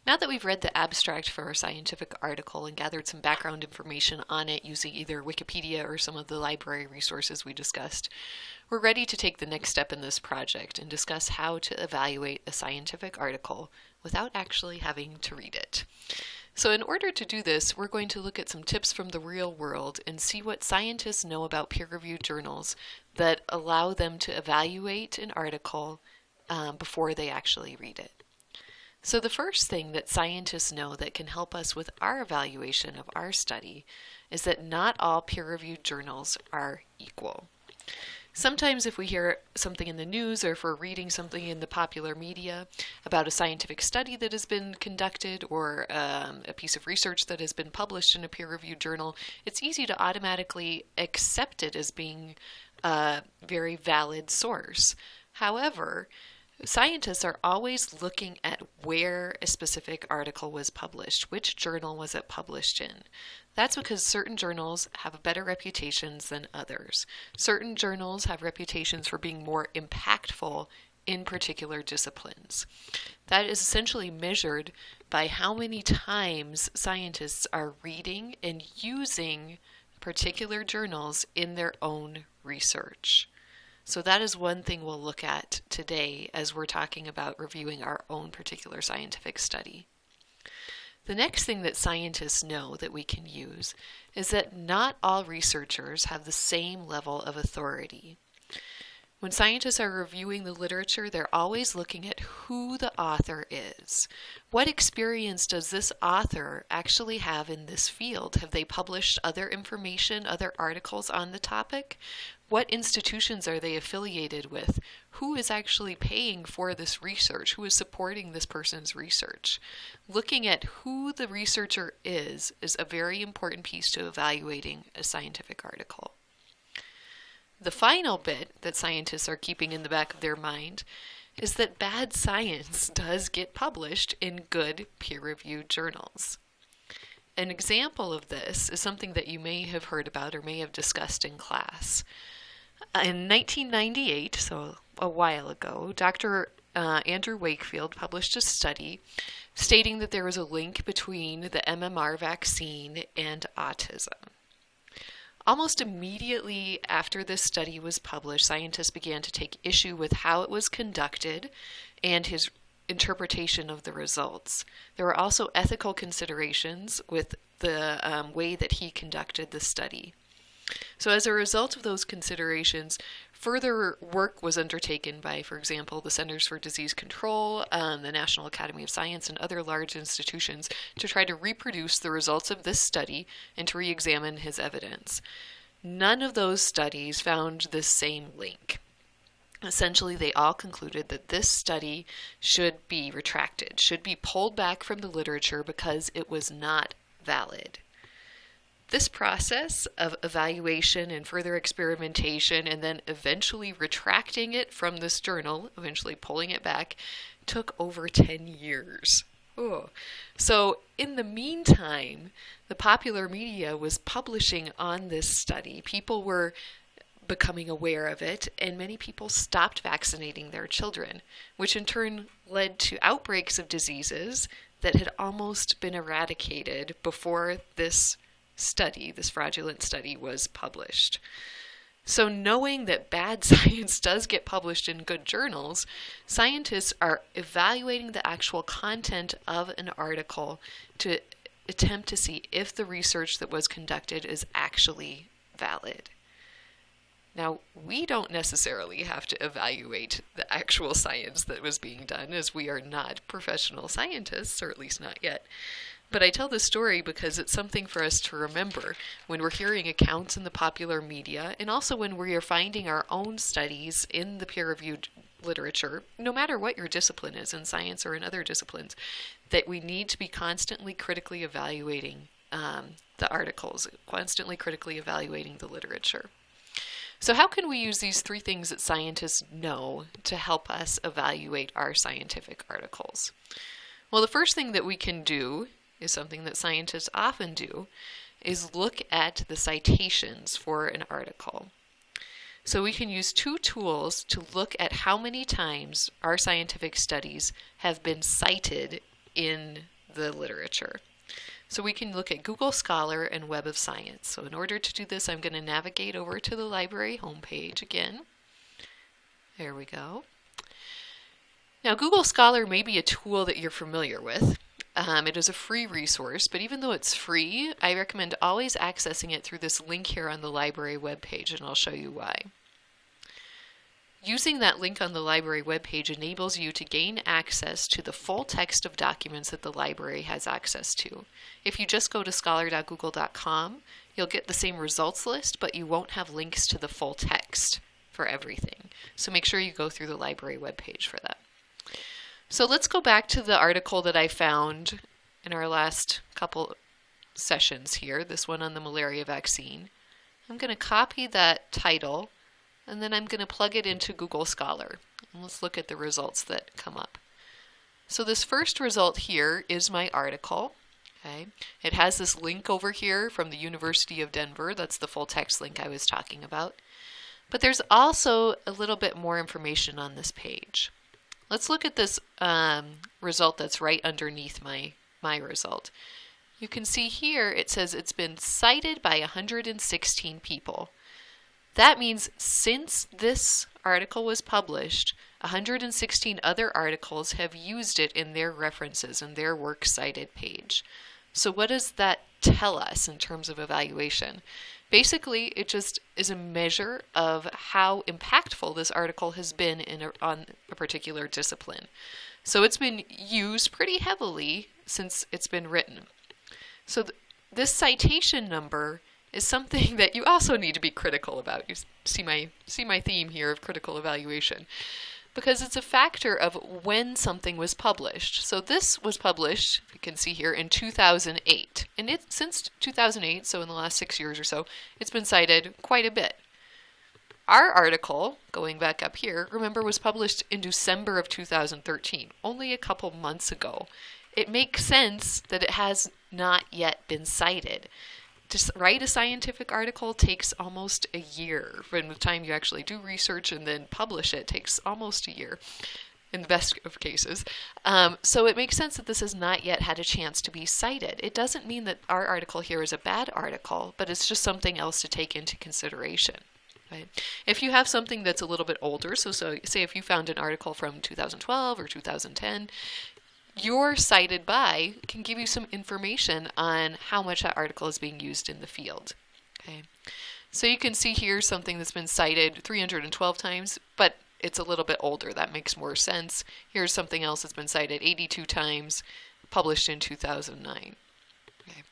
Now that we've read the abstract for our scientific article and gathered some background information on it using either Wikipedia or some of the library resources we discussed, we're ready to take the next step in this project and discuss how to evaluate a scientific article without actually having to read it. So in order to do this, we're going to look at some tips from the real world and see what scientists know about peer-reviewed journals that allow them to evaluate an article before they actually read it. So the first thing that scientists know that can help us with our evaluation of our study is that not all peer-reviewed journals are equal. Sometimes if we hear something in the news or if we're reading something in the popular media about a scientific study that has been conducted or a piece of research that has been published in a peer-reviewed journal, it's easy to automatically accept it as being a very valid source. However, scientists are always looking at where a specific article was published. Which journal was it published in? That's because certain journals have better reputations than others. Certain journals have reputations for being more impactful in particular disciplines. That is essentially measured by how many times scientists are reading and using particular journals in their own research. So that is one thing we'll look at today as we're talking about reviewing our own particular scientific study. The next thing that scientists know that we can use is that not all researchers have the same level of authority. When scientists are reviewing the literature, they're always looking at who the author is. What experience does this author actually have in this field? Have they published other information, other articles on the topic? What institutions are they affiliated with? Who is actually paying for this research? Who is supporting this person's research? Looking at who the researcher is a very important piece to evaluating a scientific article. The final bit that scientists are keeping in the back of their mind is that bad science does get published in good peer-reviewed journals. An example of this is something that you may have heard about or may have discussed in class. In 1998, so a while ago, Dr. Andrew Wakefield published a study stating that there was a link between the MMR vaccine and autism. Almost immediately after this study was published, scientists began to take issue with how it was conducted and his interpretation of the results. There were also ethical considerations with the way that he conducted the study. So as a result of those considerations, further work was undertaken by, for example, the Centers for Disease Control, the National Academy of Science, and other large institutions to try to reproduce the results of this study and to re-examine his evidence. None of those studies found this same link. Essentially, they all concluded that this study should be retracted, should be pulled back from the literature because it was not valid. This process of evaluation and further experimentation and then eventually retracting it from this journal, eventually pulling it back, took over 10 years. Oh. So in the meantime, the popular media was publishing on this study. People were becoming aware of it, and many people stopped vaccinating their children, which in turn led to outbreaks of diseases that had almost been eradicated before this study, this fraudulent study, was published. So knowing that bad science does get published in good journals, scientists are evaluating the actual content of an article to attempt to see if the research that was conducted is actually valid. Now, we don't necessarily have to evaluate the actual science that was being done, as we are not professional scientists, or at least not yet. But I tell this story because it's something for us to remember when we're hearing accounts in the popular media, and also when we are finding our own studies in the peer-reviewed literature, no matter what your discipline is in science or in other disciplines, that we need to be constantly critically evaluating the articles, constantly critically evaluating the literature. So how can we use these three things that scientists know to help us evaluate our scientific articles? Well, the first thing that we can do is something that scientists often do, is look at the citations for an article. So we can use two tools to look at how many times our scientific studies have been cited in the literature. So we can look at Google Scholar and Web of Science. So in order to do this, I'm going to navigate over to the library homepage again. There we go. Now, Google Scholar may be a tool that you're familiar with. It is a free resource, but even though it's free, I recommend always accessing it through this link here on the library webpage, and I'll show you why. Using that link on the library webpage enables you to gain access to the full text of documents that the library has access to. If you just go to scholar.google.com, you'll get the same results list, but you won't have links to the full text for everything. So make sure you go through the library webpage for that. So let's go back to the article that I found in our last couple sessions here, this one on the malaria vaccine. I'm going to copy that title, and then I'm going to plug it into Google Scholar. And let's look at the results that come up. So this first result here is my article. Okay. It has this link over here from the University of Denver. That's the full text link I was talking about. But there's also a little bit more information on this page. Let's look at this result that's right underneath my result. You can see here it says it's been cited by 116 people. That means since this article was published, 116 other articles have used it in their references in their works cited page. So what does that tell us in terms of evaluation? Basically, it just is a measure of how impactful this article has been on a particular discipline. So it's been used pretty heavily since it's been written. So this citation number is something that you also need to be critical about. You see my theme here of critical evaluation, because it's a factor of when something was published. So this was published, you can see here, in 2008. And since 2008, so in the last 6 years or so, it's been cited quite a bit. Our article, going back up here, remember, was published in December of 2013, only a couple months ago. It makes sense that it has not yet been cited. To write a scientific article takes almost a year. From the time you actually do research and then publish it takes almost a year in the best of cases. So it makes sense that this has not yet had a chance to be cited. It doesn't mean that our article here is a bad article, but it's just something else to take into consideration. Right? If you have something that's a little bit older, so say if you found an article from 2012 or 2010, your cited by can give you some information on how much that article is being used in the field. Okay, so you can see here something that's been cited 312 times, but it's a little bit older. That makes more sense. Here's something else that's been cited 82 times, published in 2009. Okay.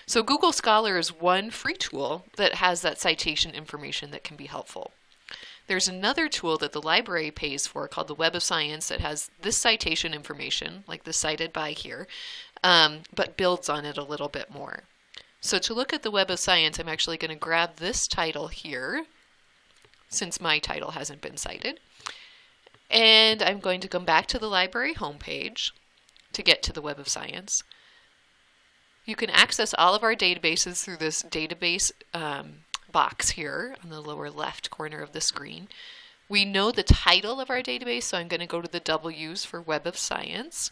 So Google Scholar is one free tool that has that citation information that can be helpful. There's another tool that the library pays for called the Web of Science that has this citation information, like the cited by here, but builds on it a little bit more. So to look at the Web of Science, I'm actually going to grab this title here, since my title hasn't been cited. And I'm going to come back to the library homepage to get to the Web of Science. You can access all of our databases through this database box here on the lower left corner of the screen. We know the title of our database, so I'm going to go to the W's for Web of Science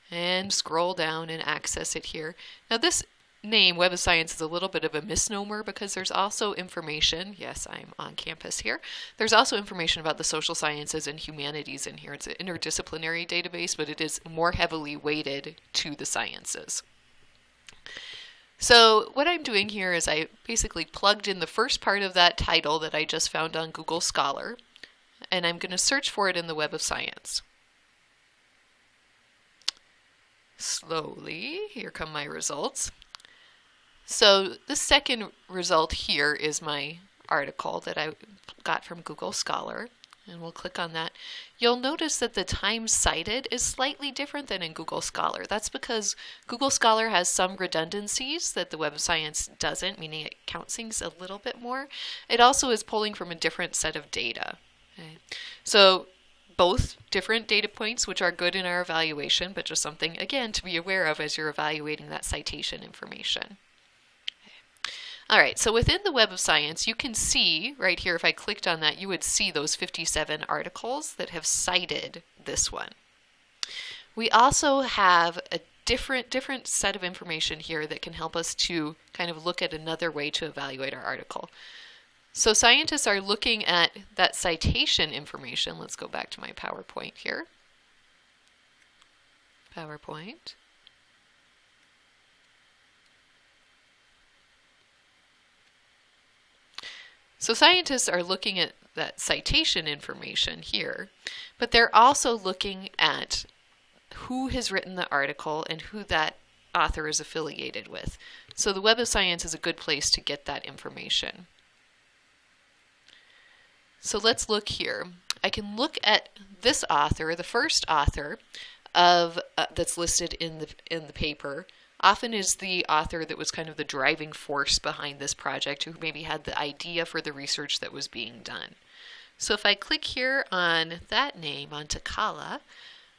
and scroll down and access it here. Now this name, Web of Science, is a little bit of a misnomer because there's also information, yes, I'm on campus here, there's also information about the social sciences and humanities in here. It's an interdisciplinary database, but it is more heavily weighted to the sciences. So what I'm doing here is I basically plugged in the first part of that title that I just found on Google Scholar, and I'm going to search for it in the Web of Science. Slowly, here come my results. So the second result here is my article that I got from Google Scholar, and we'll click on that. You'll notice that the time cited is slightly different than in Google Scholar. That's because Google Scholar has some redundancies that the Web of Science doesn't, meaning it counts things a little bit more. It also is pulling from a different set of data. Okay. So both different data points, which are good in our evaluation, but just something, again, to be aware of as you're evaluating that citation information. All right, so within the Web of Science, you can see right here, if I clicked on that, you would see those 57 articles that have cited this one. We also have a different set of information here that can help us to kind of look at another way to evaluate our article. So scientists are looking at that citation information. Let's go back to my PowerPoint here. PowerPoint. So scientists are looking at that citation information here, but they're also looking at who has written the article and who that author is affiliated with. So the Web of Science is a good place to get that information. So let's look here. I can look at this author, the first author of that's listed in the paper. Often is the author that was kind of the driving force behind this project, who maybe had the idea for the research that was being done. So if I click here on that name, on Takala,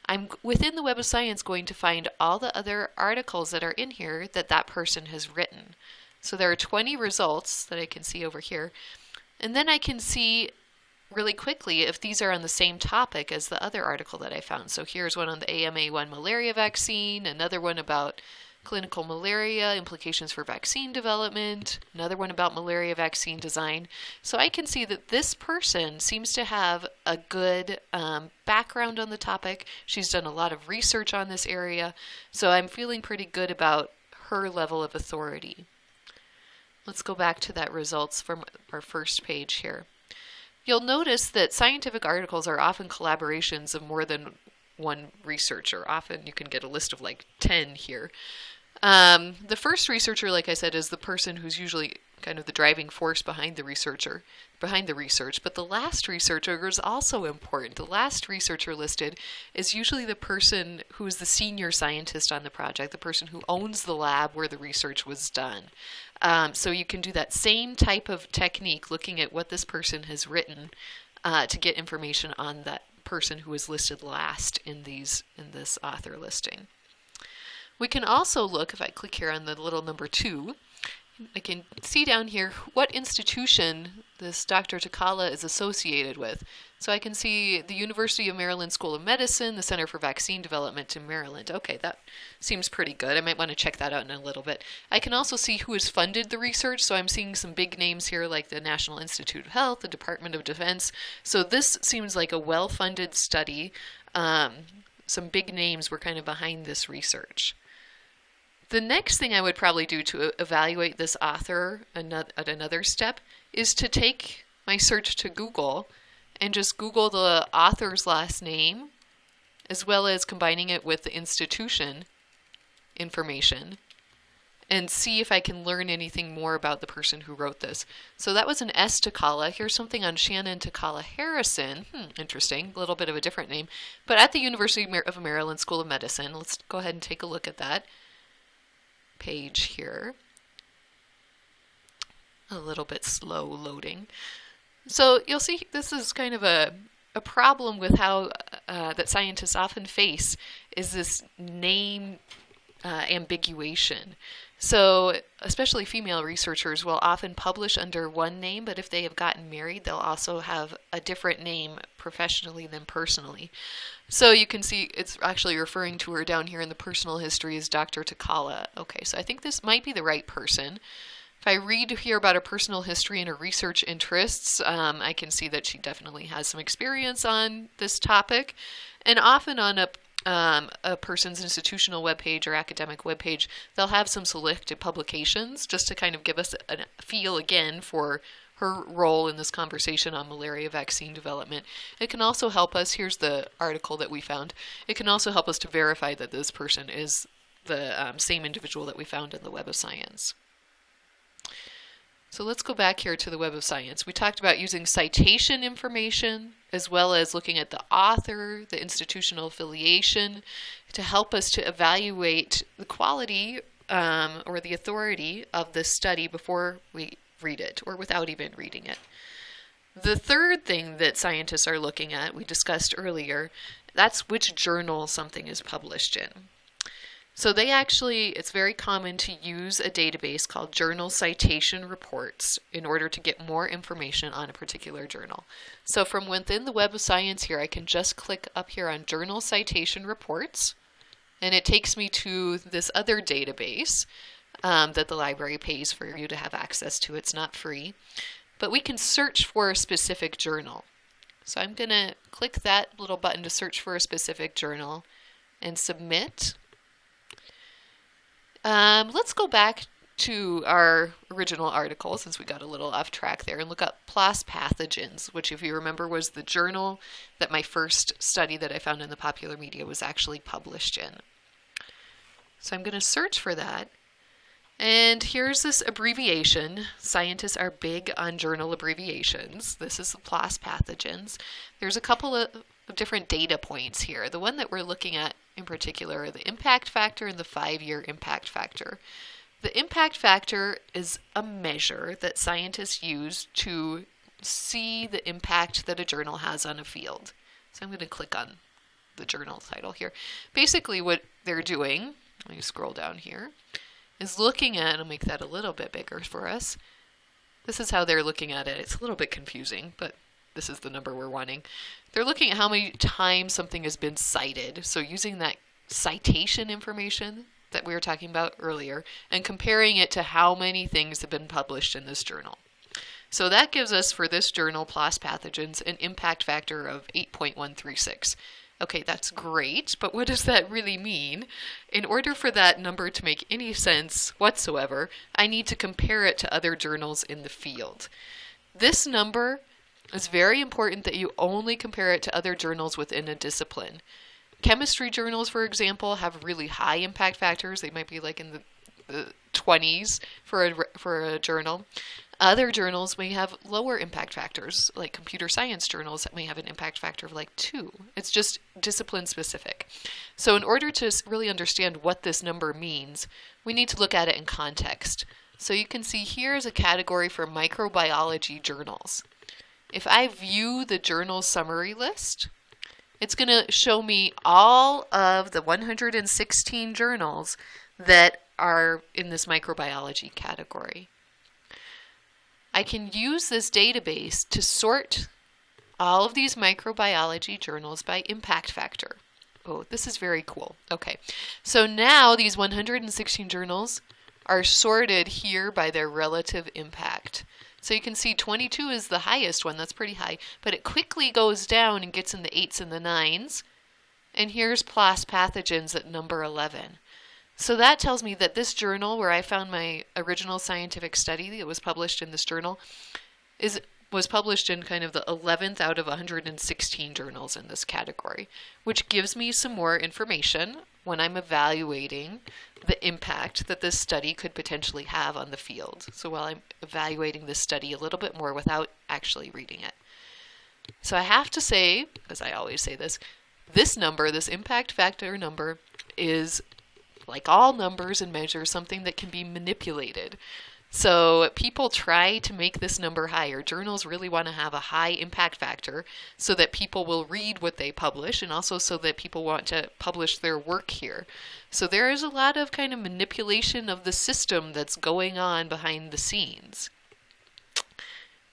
I'm within the Web of Science going to find all the other articles that are in here that person has written. So there are 20 results that I can see over here. And then I can see really quickly if these are on the same topic as the other article that I found. So here's one on the AMA1 malaria vaccine, another one about clinical malaria, implications for vaccine development, another one about malaria vaccine design. So I can see that this person seems to have a good background on the topic. She's done a lot of research on this area, so I'm feeling pretty good about her level of authority. Let's go back to that results from our first page here. You'll notice that scientific articles are often collaborations of more than one researcher. Often you can get a list of like 10 here. The first researcher, like I said, is the person who's usually kind of the driving force behind the research, but the last researcher is also important. The last researcher listed is usually the person who is the senior scientist on the project, the person who owns the lab where the research was done. So you can do that same type of technique, looking at what this person has written to get information on that person who is listed last in this author listing. We can also look, if I click here on the little number 2, I can see down here what institution this Dr. Takala is associated with. So I can see the University of Maryland School of Medicine, the Center for Vaccine Development in Maryland. Okay, that seems pretty good. I might want to check that out in a little bit. I can also see who has funded the research. So I'm seeing some big names here like the National Institute of Health, the Department of Defense. So this seems like a well-funded study. Some big names were kind of behind this research. The next thing I would probably do to evaluate this author at another step is to take my search to Google and just Google the author's last name, as well as combining it with the institution information, and see if I can learn anything more about the person who wrote this. So that was an S. Takala. Here's something on Shannon Takala Harrison. Interesting, a little bit of a different name, but at the University of Maryland School of Medicine. Let's go ahead and take a look at that page here. A little bit slow loading. So you'll see this is kind of a problem with how that scientists often face is this name ambiguation. So especially female researchers will often publish under one name, but if they have gotten married, they'll also have a different name professionally than personally. So you can see it's actually referring to her down here in the personal history as Dr. Takala. Okay, so I think this might be the right person. If I read here about her personal history and her research interests, I can see that she definitely has some experience on this topic. And often on a person's institutional webpage or academic webpage, they'll have some selected publications just to kind of give us a feel again for her role in this conversation on malaria vaccine development. It can also help us, here's the article that we found, it can also help us to verify that this person is the same individual that we found in the Web of Science. So let's go back here to the Web of Science. We talked about using citation information as well as looking at the author, the institutional affiliation, to help us to evaluate the quality or the authority of this study before we read it or without even reading it. The third thing that scientists are looking at, we discussed earlier, that's which journal something is published in. So it's very common to use a database called Journal Citation Reports in order to get more information on a particular journal. So from within the Web of Science here, I can just click up here on Journal Citation Reports, And it takes me to this other database that the library pays for you to have access to. It's not free. But we can search for a specific journal. So I'm going to click that little button to search for a specific journal and submit. Let's go back to our original article, since we got a little off track there, and look up PLOS Pathogens, which, if you remember, was the journal that my first study that I found in the popular media was actually published in. So I'm going to search for that. And here's this abbreviation. Scientists are big on journal abbreviations. This is the PLOS Pathogens. There's a couple of different data points here. The one that we're looking at in particular are the impact factor and the 5-year impact factor. The impact factor is a measure that scientists use to see the impact that a journal has on a field. So I'm going to click on the journal title here. Basically what they're doing, let me scroll down here, is looking at, I'll make that a little bit bigger for us. This is how they're looking at it. It's a little bit confusing, but this is the number we're wanting. They're looking at how many times something has been cited. So using that citation information that we were talking about earlier and comparing it to how many things have been published in this journal. So that gives us, for this journal, PLOS Pathogens, an impact factor of 8.136. Okay, that's great, but what does that really mean? In order for that number to make any sense whatsoever, I need to compare it to other journals in the field. This number is very important that you only compare it to other journals within a discipline. Chemistry journals, for example, have really high impact factors. They might be like in the 20s for a journal. Other journals may have lower impact factors, like computer science journals that may have an impact factor of like 2. It's just discipline specific. So in order to really understand what this number means, we need to look at it in context. So you can see here is a category for microbiology journals. If I view the journal summary list, it's going to show me all of the 116 journals that are in this microbiology category. I can use this database to sort all of these microbiology journals by impact factor. Oh, this is very cool. Okay, so now these 116 journals are sorted here by their relative impact. So you can see 22 is the highest one, that's pretty high, but it quickly goes down and gets in the 8s and the 9s. And here's PLOS Pathogens at number 11. So that tells me that this journal, where I found my original scientific study that was published in this journal, was published in kind of the 11th out of 116 journals in this category, which gives me some more information when I'm evaluating the impact that this study could potentially have on the field. So while I'm evaluating this study a little bit more without actually reading it. So I have to say, as I always say this number, this impact factor number, is, like all numbers and measures, something that can be manipulated. So people try to make this number higher. Journals really want to have a high impact factor so that people will read what they publish, and also so that people want to publish their work here. So there is a lot of kind of manipulation of the system that's going on behind the scenes.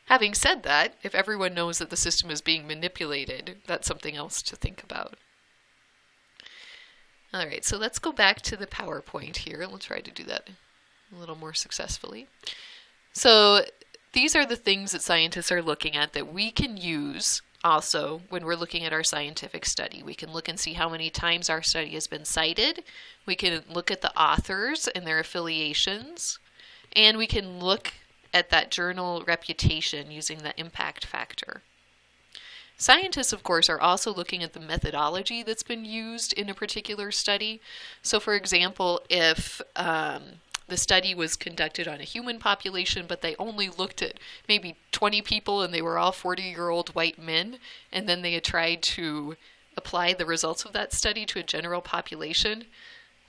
Having said that, if everyone knows that the system is being manipulated, that's something else to think about. All right, so let's go back to the PowerPoint here. We'll try to do that a little more successfully. So these are the things that scientists are looking at that we can use also when we're looking at our scientific study. We can look and see how many times our study has been cited. We can look at the authors and their affiliations. And we can look at that journal reputation using the impact factor. Scientists, of course, are also looking at the methodology that's been used in a particular study. So, for example, if the study was conducted on a human population, but they only looked at maybe 20 people and they were all 40-year-old white men, and then they had tried to apply the results of that study to a general population,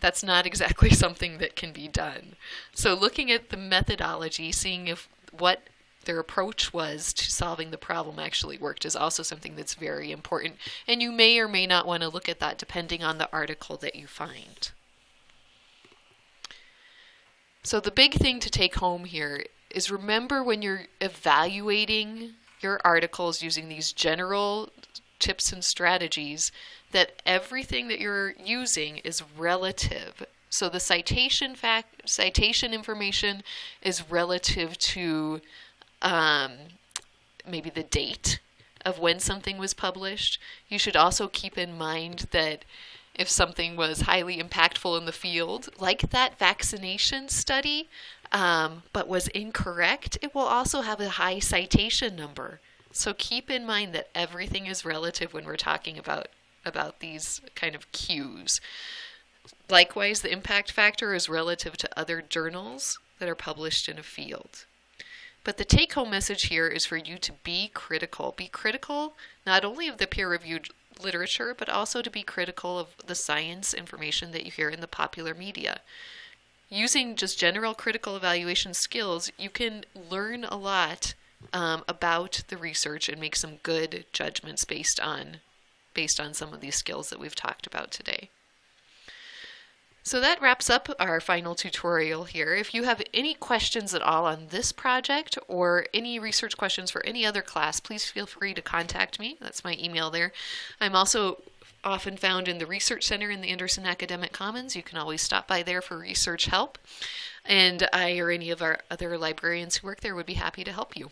that's not exactly something that can be done. So looking at the methodology, seeing if what their approach was to solving the problem actually worked is also something that's very important. And you may or may not want to look at that depending on the article that you find. So the big thing to take home here is, remember, when you're evaluating your articles using these general tips and strategies, that everything that you're using is relative. So the citation information is relative to maybe the date of when something was published. You should also keep in mind that if something was highly impactful in the field, like that vaccination study, but was incorrect, it will also have a high citation number. So keep in mind that everything is relative when we're talking about these kind of cues. Likewise, the impact factor is relative to other journals that are published in a field. But the take-home message here is for you to be critical. Be critical not only of the peer-reviewed literature, but also to be critical of the science information that you hear in the popular media. Using just general critical evaluation skills, you can learn a lot about the research and make some good judgments based on some of these skills that we've talked about today. So that wraps up our final tutorial here. If you have any questions at all on this project or any research questions for any other class, please feel free to contact me. That's my email there. I'm also often found in the Research Center in the Anderson Academic Commons. You can always stop by there for research help. And I or any of our other librarians who work there would be happy to help you.